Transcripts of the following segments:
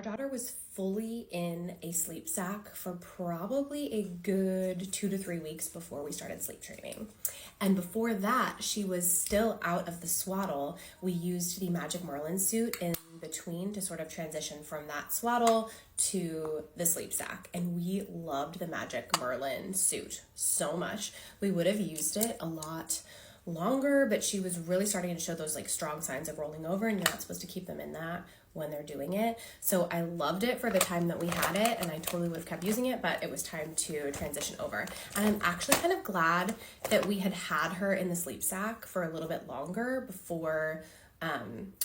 daughter was fully in a sleep sack for probably a good 2 to 3 weeks before we started sleep training. And before that, she was still out of the swaddle. We used the Magic Merlin suit in between to sort of transition from that swaddle to the sleep sack. And we loved the Magic Merlin suit so much. We would have used it a lot longer, but she was really starting to show those like strong signs of rolling over, and you're not supposed to keep them in that when they're doing it. So I loved it for the time that we had it, and I totally would have kept using it, but it was time to transition over. And I'm actually kind of glad that we had her in the sleep sack for a little bit longer before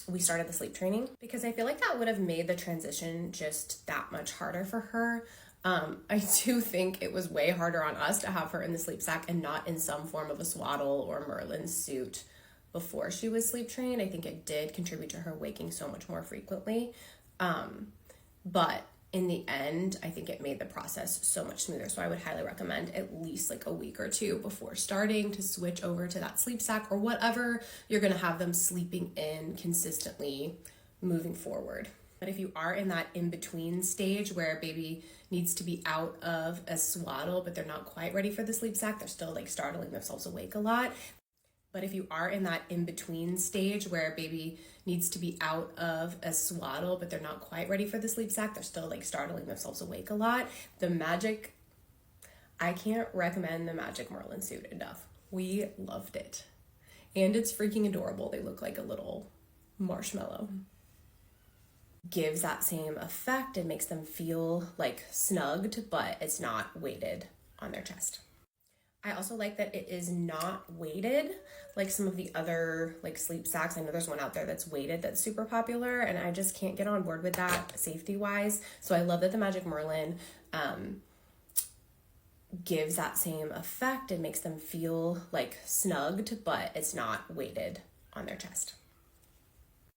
we started the sleep training, because I feel like that would have made the transition just that much harder for her. I do think it was way harder on us to have her in the sleep sack and not in some form of a swaddle or Merlin suit before she was sleep trained. I think it did contribute to her waking so much more frequently. But in the end, I think it made the process so much smoother. So I would highly recommend at least like a week or two before starting to switch over to that sleep sack or whatever you're going to have them sleeping in consistently moving forward. But if you are in that in-between stage where baby needs to be out of a swaddle, but they're not quite ready for the sleep sack, they're still like startling themselves awake a lot. But if you are in that in-between stage where baby needs to be out of a swaddle, but they're not quite ready for the sleep sack, they're still like startling themselves awake a lot, I can't recommend the Magic Merlin suit enough. We loved it. And it's freaking adorable. They look like a little marshmallow. Gives that same effect. It makes them feel like snugged, but it's not weighted on their chest. I also like that it is not weighted like some of the other like sleep sacks. I know there's one out there that's weighted that's super popular, and I just can't get on board with that safety wise. So I love that the Magic Merlin gives that same effect. It makes them feel like snugged, but it's not weighted on their chest.